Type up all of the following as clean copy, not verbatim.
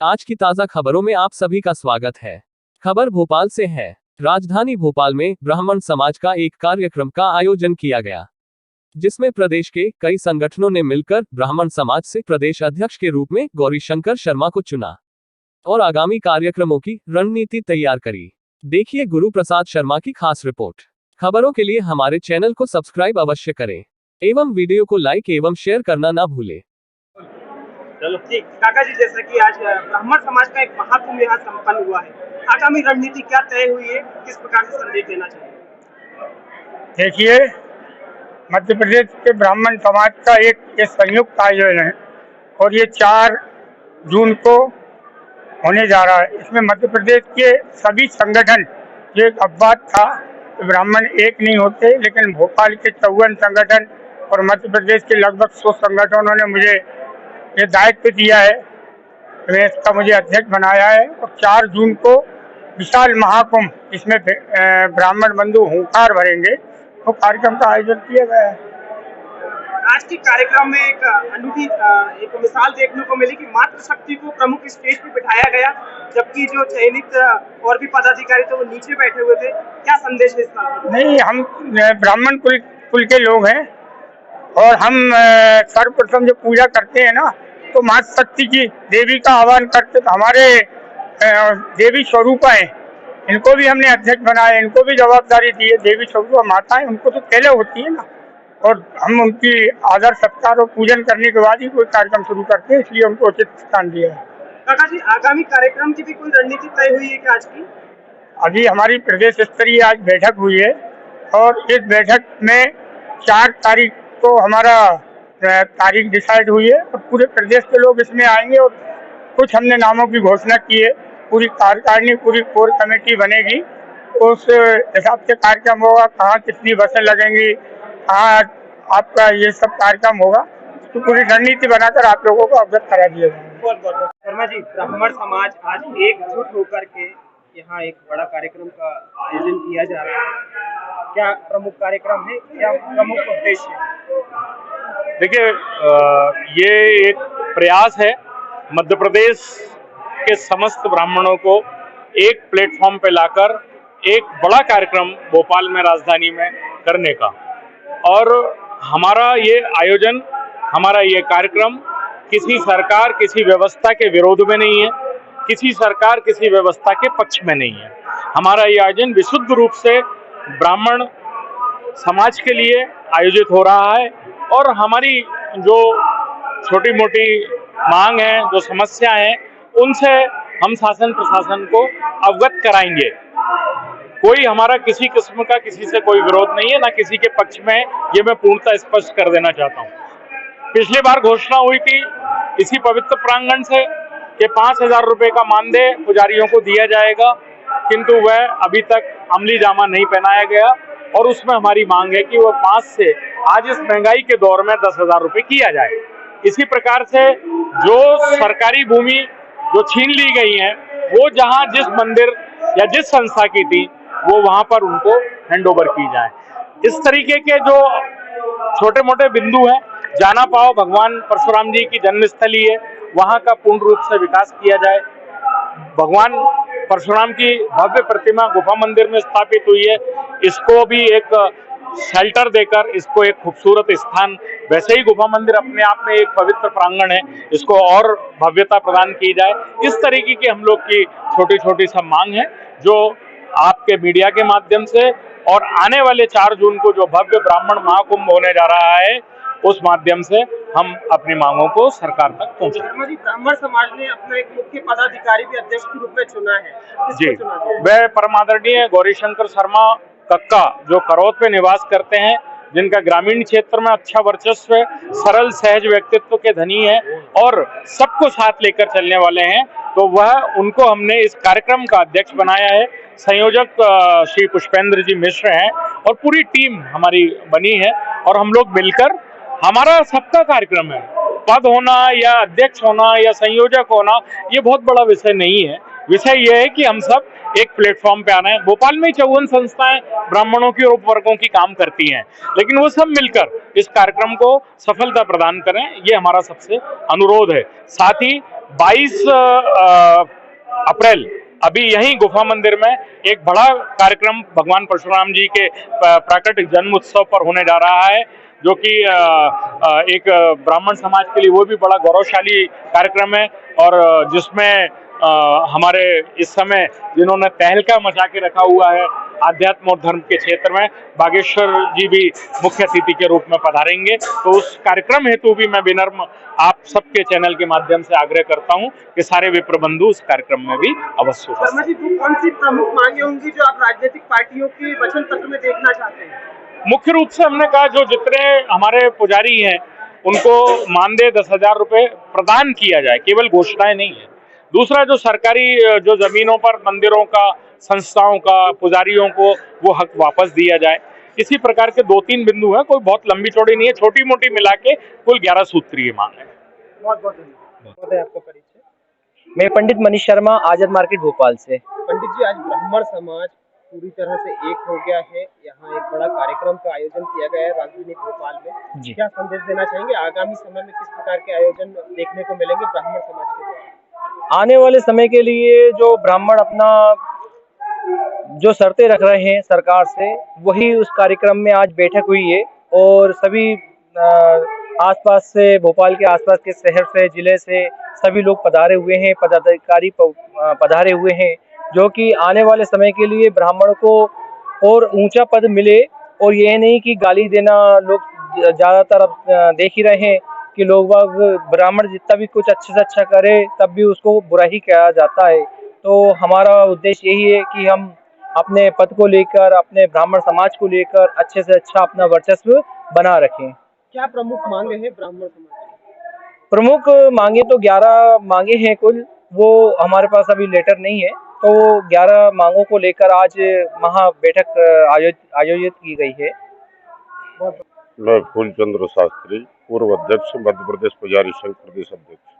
आज की ताजा खबरों में आप सभी का स्वागत है। खबर भोपाल से है। राजधानी भोपाल में ब्राह्मण समाज का एक कार्यक्रम का आयोजन किया गया, जिसमें प्रदेश के कई संगठनों ने मिलकर ब्राह्मण समाज से प्रदेश अध्यक्ष के रूप में गौरीशंकर शर्मा को चुना और आगामी कार्यक्रमों की रणनीति तैयार करी। देखिए गुरु प्रसाद शर्मा की खास रिपोर्ट। खबरों के लिए हमारे चैनल को सब्सक्राइब अवश्य करें एवं वीडियो को लाइक एवं शेयर करना ना भूलें। चलो ठीक। काका जी, जैसा कि आज ब्राह्मण समाज का एक महाकुंभ यहाँ संपन्न हुआ है, आगामी रणनीति क्या तय हुई है, किस प्रकार से संदेश देना चाहिए? देखिए, मध्य प्रदेश के ब्राह्मण समाज का एक ये संयुक्त आयोजन है और ये 4 जून को होने जा रहा है। इसमें मध्य प्रदेश के सभी संगठन, जो एक अपवाद था कि ब्राह्मण एक नहीं होते, लेकिन भोपाल के 54 संगठन और मध्य प्रदेश के लगभग 100 संगठनों ने मुझे ये दायित्व दिया है, मैं इसका मुझे अध्यक्ष बनाया है। और 4 जून को विशाल महाकुंभ, जिसमें ब्राह्मण बंधु हुंकार भरेंगे, वो कार्यक्रम का आयोजन किया गया है। आज के कार्यक्रम में एक अनूठी एक मिसाल देखने को मिली कि मातृशक्ति को प्रमुख स्टेज पे बिठाया गया, जबकि जो चयनित और भी पदाधिकारी थे वो नीचे बैठे हुए थे। क्या संदेश है इसका? नहीं, हम ब्राह्मण कुल के लोग हैं और हम सर्वप्रथम जो पूजा करते हैं ना, तो माता शक्ति की देवी का आह्वान करते, तो हमारे देवी स्वरूपा है, इनको भी हमने अध्यक्ष बनाया, इनको भी जवाबदारी दी है। देवी स्वरूपा माता है, उनको तो पहले होती है ना, और हम उनकी आदर सत्कार और पूजन करने के बाद ही कोई कार्यक्रम शुरू करते हैं, इसलिए उनको उचित स्थान दिया है। काका जी, आगामी कार्यक्रम की भी कोई रणनीति तय हुई है क्या आज की? अभी हमारी प्रदेश स्तरीय आज बैठक हुई है और इस बैठक में 4 तारीख को हमारा तारीख डिसाइड हुई है और पूरे प्रदेश के लोग इसमें आएंगे और कुछ हमने नामों की घोषणा की है। पूरी कार्यकारिणी, पूरी कोर कमेटी बनेगी, उस हिसाब से कार्यक्रम होगा, कहाँ कितनी बसें लगेंगी, कहाँ आपका ये सब कार्यक्रम होगा, तो पूरी रणनीति बनाकर आप लोगों को अवगत करा दिया जाएगा। बहुत बहुत शर्मा जी, ब्राह्मण समाज आज एकजुट होकर के यहाँ एक बड़ा कार्यक्रम का आयोजन किया जा रहा है, क्या प्रमुख कार्यक्रम है, क्या प्रमुख उद्देश्य है? देखिए, ये एक प्रयास है मध्य प्रदेश के समस्त ब्राह्मणों को एक प्लेटफॉर्म पे लाकर एक बड़ा कार्यक्रम भोपाल में, राजधानी में करने का। और हमारा ये आयोजन, हमारा ये कार्यक्रम किसी सरकार, किसी व्यवस्था के विरोध में नहीं है, किसी सरकार, किसी व्यवस्था के पक्ष में नहीं है। हमारा ये आयोजन विशुद्ध रूप से ब्राह्मण समाज के लिए आयोजित हो रहा है और हमारी जो छोटी मोटी मांग है, जो समस्या है, उनसे हम शासन प्रशासन को अवगत कराएंगे। कोई हमारा किसी किस्म का किसी से कोई विरोध नहीं है, ना किसी के पक्ष में, ये मैं पूर्णतः स्पष्ट कर देना चाहता हूँ। पिछली बार घोषणा हुई थी इसी पवित्र प्रांगण से कि 5,000 रुपये का मानदेय पुजारियों को दिया जाएगा, किंतु वह अभी तक अमली जामा नहीं पहनाया गया और उसमें हमारी मांग है कि वह 5 से आज इस महंगाई के दौर में 10,000 रुपये किया जाए। इसी प्रकार से जो सरकारी भूमि जो छीन ली गई है, वो जहां जिस मंदिर या जिस संस्था की थी, वो वहां पर उनको हैंडओवर की जाए। इस तरीके के जो छोटे मोटे बिंदु हैं, जाना पाओ भगवान परशुराम जी की जन्मस्थली है, वहां का पूर्ण रूप से विकास किया जाए। भगवान परशुराम की भव्य प्रतिमा गुफा मंदिर में स्थापित हुई है, इसको भी एक शेल्टर देकर इसको एक खूबसूरत स्थान, वैसे ही गुफा मंदिर अपने आप में एक पवित्र प्रांगण है, इसको और भव्यता प्रदान की जाए। इस तरीके की हम लोग की छोटी छोटी सब मांग है, जो आपके मीडिया के माध्यम से और आने वाले 4 जून को जो भव्य ब्राह्मण महाकुंभ होने जा रहा है, उस माध्यम से हम अपनी मांगों को सरकार तक पहुंचाएंगे। ब्राह्मण समाज ने अपना एक मुख्य पदाधिकारी भी अध्यक्ष के रूप में चुना है जी, वह परमादरणीय गौरीशंकर शर्मा कक्का, जो करौत पे निवास करते हैं, जिनका ग्रामीण क्षेत्र में अच्छा वर्चस्व है, सरल सहज व्यक्तित्व के धनी है और सबको साथ लेकर चलने वाले हैं, तो वह उनको हमने इस कार्यक्रम का अध्यक्ष बनाया है। संयोजक श्री पुष्पेंद्र जी मिश्र हैं और पूरी टीम हमारी बनी है और हम लोग मिलकर, हमारा सबका कार्यक्रम है, पद होना या अध्यक्ष होना या संयोजक होना ये बहुत बड़ा विषय नहीं है। विषय यह है कि हम सब एक प्लेटफॉर्म पे आना है। भोपाल में 54 संस्थाएं ब्राह्मणों की और उपवर्गों की काम करती हैं, लेकिन वो सब मिलकर इस कार्यक्रम को सफलता प्रदान करें, ये हमारा सबसे अनुरोध है। साथ ही 22 अप्रैल अभी यही गुफा मंदिर में एक बड़ा कार्यक्रम भगवान परशुराम जी के प्राकट्य जन्म उत्सव पर होने जा रहा है, जो कि एक ब्राह्मण समाज के लिए वो भी बड़ा गौरवशाली कार्यक्रम है, और जिसमें हमारे इस समय जिन्होंने तहलका मचा के रखा हुआ है आध्यात्म और धर्म के क्षेत्र में, बागेश्वर जी भी मुख्य अतिथि के रूप में पधारेंगे। तो उस कार्यक्रम हेतु भी मैं विनम्र आप सबके चैनल के माध्यम से आग्रह करता हूं कि सारे विप्र बंधु उस कार्यक्रम में भी अवश्य हो। शर्मा जी, कौन सी प्रमुख मांगे होंगी जो आप राजनीतिक पार्टियों के वचन पत्र में देखना चाहते हैं? मुख्य रूप से हमने कहा जो जितने हमारे पुजारी हैं उनको मानदेय 10,000 रुपए प्रदान किया जाए, केवल घोषणाएं नहीं है। दूसरा, जो सरकारी जो जमीनों पर मंदिरों का, संस्थाओं का, पुजारियों को वो हक वापस दिया जाए। इसी प्रकार के 2-3 बिंदु हैं, कोई बहुत लंबी चौड़ी नहीं है, छोटी मोटी मिला के कुल 11 सूत्रीय मांग है। बहुत बहुत धन्यवाद। आपका परिचय? मैं पंडित मनीष शर्मा, आजाद मार्केट भोपाल से। पंडित जी, आज ब्राह्मण समाज पूरी तरह से एक हो गया है, यहाँ एक बड़ा कार्यक्रम का आयोजन किया गया है राजधानी भोपाल में जी। क्या संदेश देना चाहेंगे? आगामी समय में किस प्रकार के आयोजन देखने को मिलेंगे ब्राह्मण समाज के द्वारा? आने वाले समय के लिए जो ब्राह्मण अपना जो शर्तें रख रहे हैं सरकार से, वही उस कार्यक्रम में आज बैठक हुई है, और सभी आसपास से, भोपाल के आसपास के शहर से, जिले से सभी लोग पधारे हुए हैं, पदाधिकारी पधारे हुए हैं, जो कि आने वाले समय के लिए ब्राह्मण को और ऊंचा पद मिले। और यह नहीं कि गाली देना लोग ज़्यादातर अब देख ही रहे हैं कि लोग बाग ब्राह्मण जितना भी कुछ अच्छे से अच्छा करे तब भी उसको बुरा ही कहा जाता है। तो हमारा उद्देश्य यही है कि हम अपने पद को लेकर, अपने ब्राह्मण समाज को लेकर अच्छे से अच्छा अपना वर्चस्व बना रखें। क्या प्रमुख मांगे हैं ब्राह्मण समाज की? प्रमुख मांगे तो 11 मांगे हैं कुल, वो हमारे पास अभी लेटर नहीं है, तो 11 मांगों को लेकर आज महा बैठक आयोजित की गई है। मैं फूलचंद्र शास्त्री, पूर्व अध्यक्ष, मध्य प्रदेश पुजारी संघ प्रदेश अध्यक्ष।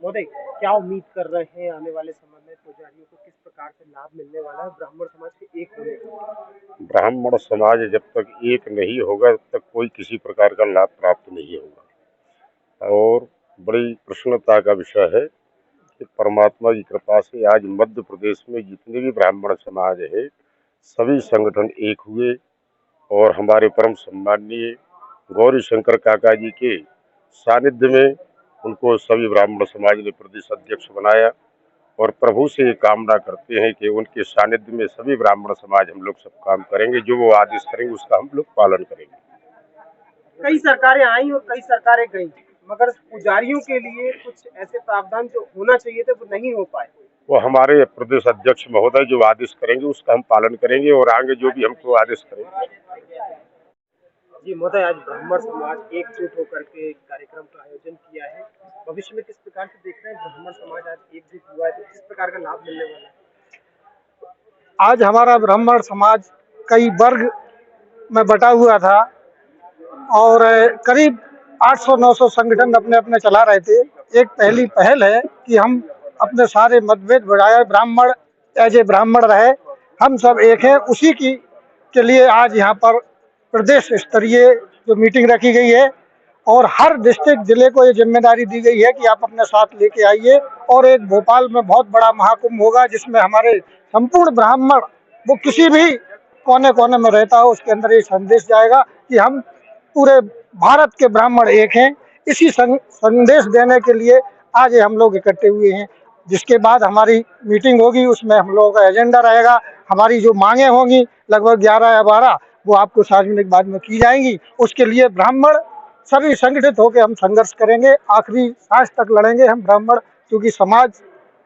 मोदी, क्या उम्मीद कर रहे हैं आने वाले समय में पुजारियों को किस प्रकार से लाभ मिलने वाला है ब्राह्मण समाज के एक होने का? ब्राह्मण समाज जब तक एक नहीं होगा तब तक कोई किसी प्रकार का लाभ प्राप्त नहीं होगा, और बड़ी प्रसन्नता का विषय है कि परमात्मा की कृपा से आज मध्य प्रदेश में जितने भी ब्राह्मण समाज है सभी संगठन एक हुए, और हमारे परम सम्माननीय गौरी शंकर काका जी के सानिध्य में उनको सभी ब्राह्मण समाज ने प्रदेश अध्यक्ष बनाया, और प्रभु से कामना करते हैं कि उनके सानिध्य में सभी ब्राह्मण समाज हम लोग सब काम करेंगे, जो वो आदेश करेंगे उसका हम लोग पालन करेंगे। कई सरकारें आई और कई सरकारें गई, मगर पुजारियों के लिए कुछ ऐसे प्रावधान जो होना चाहिए थे वो नहीं हो पाए। वो हमारे प्रदेश अध्यक्ष महोदय जो आदेश करेंगे उसका हम पालन करेंगे, और आगे जो भी हमको आदेश करेंगे। जी महोदय, आज ब्राह्मण समाज एकजुट होकर के कार्यक्रम का आयोजन किया है, भविष्य में किस प्रकार से देख रहे हैं ब्राह्मण समाज आज एकजुट हुआ है तो किस प्रकार का लाभ मिलने वाला है? आज हमारा ब्राह्मण समाज कई वर्ग में बटा हुआ था, और करीब 800-900 संगठन अपने अपने चला रहे थे। एक पहली पहल है कि हम अपने सारे मतभेद बढ़ाए, ब्राह्मण एज ए ब्राह्मण रहे, हम सब एक हैं, उसी की के लिए आज यहाँ पर प्रदेश स्तरीय जो मीटिंग रखी गई है, और हर डिस्ट्रिक्ट जिले को ये जिम्मेदारी दी गई है कि आप अपने साथ लेके आइए, और एक भोपाल में बहुत बड़ा महाकुंभ होगा जिसमें हमारे संपूर्ण ब्राह्मण, वो किसी भी कोने कोने में रहता हो, उसके अंदर ये संदेश जाएगा कि हम पूरे भारत के ब्राह्मण एक हैं। इसी संदेश देने के लिए आज हम लोग इकट्ठे हुए हैं, जिसके बाद हमारी मीटिंग होगी, उसमें हम लोगों का एजेंडा रहेगा, हमारी जो मांगे होंगी लगभग 11 या 12 वो आपको सार्वजनिक बाद में की जाएंगी। उसके लिए ब्राह्मण सभी संगठित होकर हम संघर्ष करेंगे, आखिरी सांस तक लड़ेंगे हम ब्राह्मण, क्योंकि समाज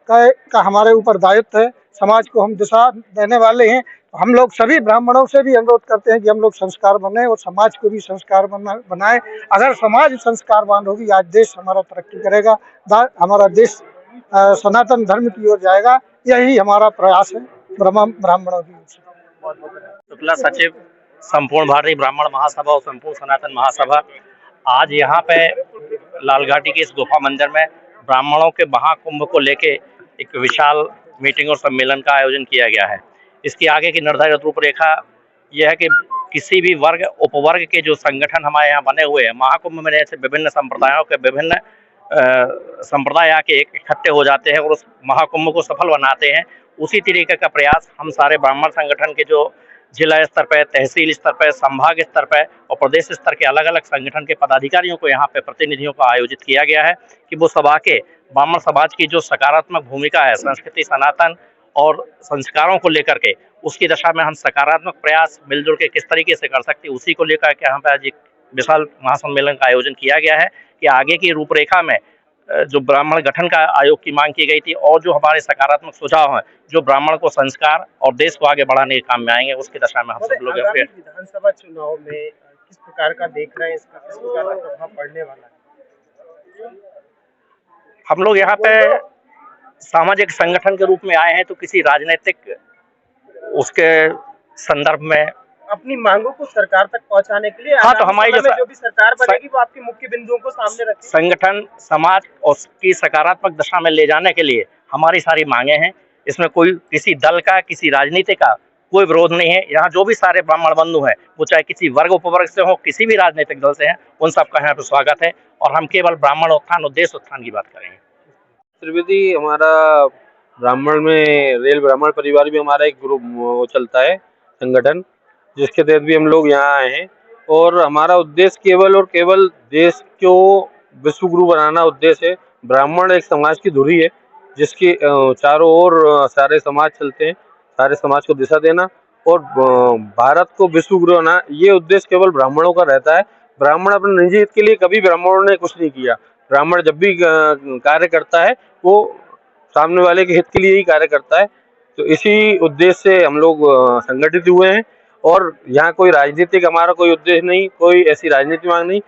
का हमारे ऊपर दायित्व है, समाज को हम दिशा देने वाले हैं। हम लोग सभी ब्राह्मणों से भी अनुरोध करते हैं कि हम लोग संस्कार बने और समाज को भी संस्कार बनाए। अगर समाज संस्कारवान होगी, आज देश हमारा तरक्की करेगा, हमारा देश सनातन धर्म की ओर जाएगा, यही हमारा प्रयास है ब्राह्मणों की ओर से। शुक्ला सचिव, संपूर्ण भारतीय ब्राह्मण महासभा और संपूर्ण सनातन महासभा, आज यहाँ पे लालघाटी के इस गुफा मंदिर में ब्राह्मणों के महाकुंभ को लेके एक विशाल मीटिंग और सम्मेलन का आयोजन किया गया है। इसकी आगे की निर्धारित रूपरेखा यह है कि किसी भी वर्ग उपवर्ग के जो संगठन हमारे यहाँ बने हुए हैं, महाकुंभ में ऐसे विभिन्न संप्रदायों के विभिन्न संप्रदाय आके एक इकट्ठे हो जाते हैं और उस महाकुंभ को सफल बनाते हैं। उसी तरीके का प्रयास हम सारे ब्राह्मण संगठन के जो जिला स्तर पर, तहसील स्तर पर, संभाग स्तर पर और प्रदेश स्तर के अलग अलग संगठन के पदाधिकारियों को यहाँ पे प्रतिनिधियों को आयोजित किया गया है कि वो सब आके ब्राह्मण समाज की जो सकारात्मक भूमिका है संस्कृति, सनातन और संस्कारों को लेकर के, उसकी दशा में हम सकारात्मक प्रयास मिलजुल के किस तरीके से कर सकते हैं, उसी को लेकर के यहाँ पे आज एक विशाल महासम्मेलन का आयोजन किया गया है कि आगे की रूपरेखा में जो ब्राह्मण गठन का आयोग की मांग की गई थी और जो हमारे सकारात्मक सुझाव हैं जो ब्राह्मण को संस्कार और देश को आगे बढ़ाने के काम में आएंगे, उसकी दशा में हम सब लोग विधानसभा चुनाव में किस प्रकार का देख रहे हैं, इसका किस प्रकार का प्रभाव पड़ने वाला है? हम लोग यहाँ पे सामाजिक संगठन के रूप में आए हैं तो किसी राजनीतिक उसके संदर्भ में अपनी मांगों को सरकार तक पहुंचाने के लिए हाँ, तो हमारी जो भी सरकार बनेगी वो आपके मुख्य बिंदुओं को सामने रखेगी। संगठन समाज और उसकी सकारात्मक दशा में ले जाने के लिए हमारी सारी मांगे हैं। इसमें कोई किसी दल का, किसी राजनीति का कोई विरोध नहीं है। यहाँ जो भी सारे ब्राह्मण बंधु हैं वो चाहे किसी वर्ग उपवर्ग से हो, किसी भी राजनीतिक दल से हैं, उन सबका यहाँ पे स्वागत है और हम केवल ब्राह्मण उत्थान और देश उत्थान की बात करेंगे। त्रिवेदी हमारा ब्राह्मण में रेल ब्राह्मण परिवार भी हमारा एक ग्रुप वो चलता है संगठन, जिसके तहत भी हम लोग यहाँ आए हैं और हमारा उद्देश्य केवल और केवल देश को विश्व गुरु बनाना उद्देश्य है। ब्राह्मण एक समाज की धुरी है जिसकी चारों ओर सारे समाज चलते हैं, सारे समाज को दिशा देना और भारत को विश्व गुरु बनाना, ये उद्देश्य केवल ब्राह्मणों का रहता है। ब्राह्मण अपने निजी हित के लिए कभी ब्राह्मणों ने कुछ नहीं किया। ब्राह्मण जब भी कार्य करता है वो सामने वाले के हित के लिए ही कार्य करता है। तो इसी उद्देश्य से हम लोग संगठित हुए हैं और यहाँ कोई राजनीतिक हमारा कोई उद्देश्य नहीं, कोई ऐसी राजनीति मांग नहीं।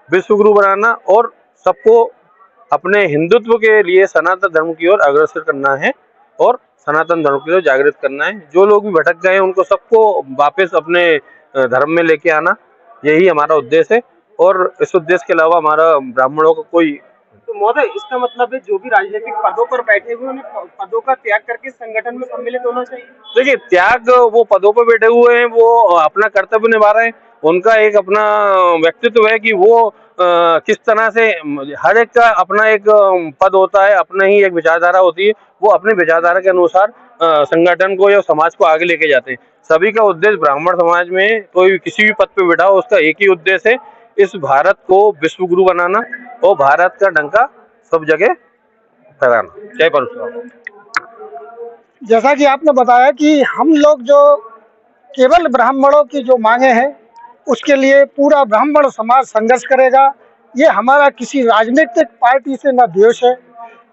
विश्व गुरु बनाना और सबको अपने हिंदुत्व के लिए सनातन धर्म की ओर अग्रसर करना है और सनातन धर्म की ओर जागृत करना है। जो लोग भी भटक गए हैं उनको सबको वापस अपने धर्म में लेके आना, यही हमारा उद्देश्य है और इस उद्देश्य के अलावा हमारा ब्राह्मणों का कोई। तो महोदय, इसका मतलब है जो भी राजनीतिक पदों पर बैठे हुए उन्हें पदों का त्याग करके संगठन में सम्मिलित होना चाहिए। देखिए, त्याग वो पदों पर बैठे हुए हैं, वो अपना कर्तव्य निभा रहे हैं, उनका एक अपना व्यक्तित्व है कि वो किस तरह से, हर एक का अपना एक पद होता है, अपना ही एक विचारधारा होती है, वो अपने विचारधारा के अनुसार संगठन को या समाज को आगे लेके जाते हैं। सभी का उद्देश्य ब्राह्मण समाज में कोई किसी भी पद पे बैठा हो उसका एक ही उद्देश्य है, इस भारत को विश्व गुरु बनाना और भारत का डंका सब जगह फहराना। जय परशुराम। जैसा कि आपने बताया कि हम लोग जो केवल ब्राह्मणों की जो मांगे हैं उसके लिए पूरा ब्राह्मण समाज संघर्ष करेगा। ये हमारा किसी राजनीतिक पार्टी से न द्वेष है,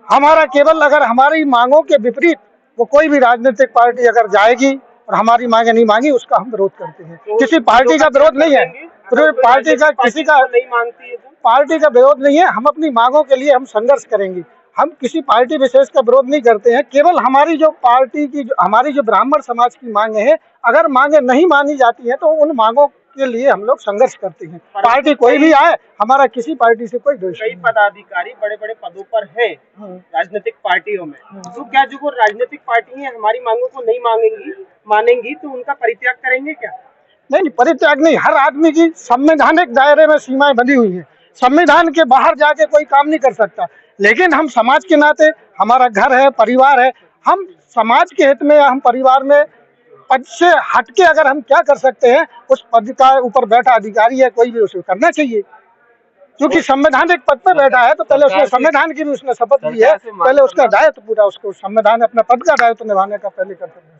हमारा केवल अगर हमारी मांगों के विपरीत वो कोई भी राजनीतिक पार्टी अगर जाएगी और हमारी मांगे नहीं मांगी उसका हम विरोध करते हैं। तो किसी पार्टी का विरोध नहीं है, पार्टी का किसी का नहीं मांगती है, पार्टी का विरोध नहीं है। हम अपनी मांगों के लिए हम संघर्ष करेंगे, हम किसी पार्टी विशेष का विरोध नहीं करते हैं। केवल हमारी जो पार्टी की हमारी जो ब्राह्मण समाज की मांगे हैं, अगर मांगे नहीं मानी जाती हैं तो उन मांगों के लिए हम लोग संघर्ष करते हैं। पार्टी कोई भी आए, हमारा किसी पार्टी से कोई द्वेष नहीं। कई पदाधिकारी बड़े बड़े पदों पर हैं राजनीतिक पार्टियों में, तो क्या जो राजनीतिक पार्टी है हमारी मांगों को नहीं मानेंगी तो उनका परित्याग करेंगे क्या? नहीं, परित्याग नहीं। हर आदमी की संवैधानिक दायरे में सीमाएं बंधी हुई हैं, संविधान के बाहर जाके कोई काम नहीं कर सकता। लेकिन हम समाज के नाते, हमारा घर है, परिवार है, हम समाज के हित में, हम परिवार में पद से हटके अगर हम क्या कर सकते हैं, उस पद का ऊपर बैठा अधिकारी है कोई भी, उसे करना चाहिए। क्योंकि संवैधानिक पद पर बैठा है तो पहले उसने संविधान की भी उसने शपथ ली है, पहले उसका दायित्व पूरा, उसको संविधान अपने पद का दायित्व निभाने का पहले कर्तव्य।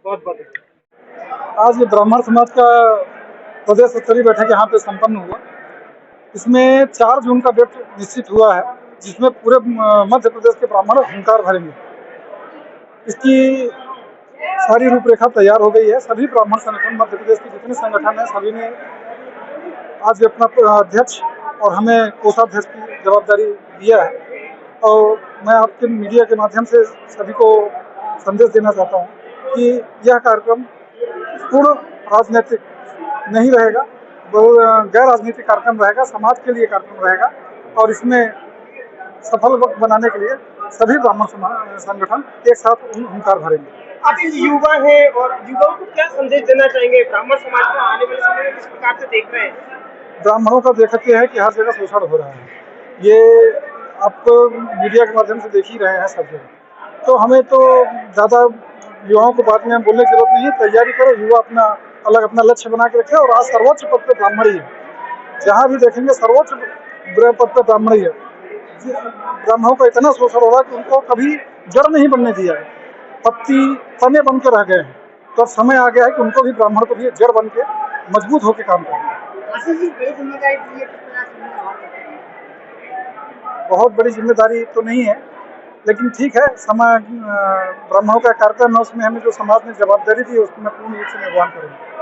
बहुत बहुत आज ये ब्राह्मण समाज का प्रदेश स्तरीय बैठक यहाँ पे संपन्न हुआ। इसमें 4 जून का डेट निश्चित हुआ है, जिसमें पूरे मध्य प्रदेश के ब्राह्मण हुंकार भरेंगे। इसकी सारी रूपरेखा तैयार हो गई है। सभी ब्राह्मण संगठन, मध्य प्रदेश के जितने संगठन हैं, सभी ने आज अपना अध्यक्ष और हमें कोषाध्यक्ष की जवाबदारी दिया है। और मैं आपके मीडिया के माध्यम से सभी को संदेश देना चाहता हूँ कि यह कार्यक्रम पूर्ण राजनीतिक नहीं रहेगा, गैर राजनीतिक कार्यक्रम रहेगा, समाज के लिए कार्यक्रम रहेगा और इसमें सफल वक्त बनाने के लिए सभी ब्राह्मण संगठन एक साथ हुंकार भरेंगे। आप युवा है और युवाओं को क्या संदेश देना चाहेंगे? ब्राह्मण समाज का आने वाले समय में किस प्रकार से देख रहे हैं? ब्राह्मणों का देखते हैं कि हर जगह शोषण हो रहा है। ये आप मीडिया के माध्यम से देख ही रहे हैं सब जगह। तो हमें तो ज़्यादा युवाओं को बात में बोलने की जरूरत नहीं है, तैयारी करो, युवा अपना अलग अपना लक्ष्य बना के रखे। और आज सर्वोच्च पद पर ब्राह्मण ही है, जहाँ भी देखेंगे सर्वोच्च पद पर ब्राह्मण ही है। ब्राह्मणों का इतना शोषण हो रहा है कि उनको कभी जड़ नहीं बनने दिया है, तने बन के रह गए हैं। तो अब समय आ गया है कि उनको भी, ब्राह्मण को भी जड़ बन के मजबूत होकर काम करना। बहुत बड़ी जिम्मेदारी तो नहीं है, लेकिन ठीक है, समय ब्राह्मणों का कार्यक्रम है, उसमें हमें जो समाज ने जवाबदारी दी है उसको मैं पूर्ण रूप से निर्वहन करूँगा।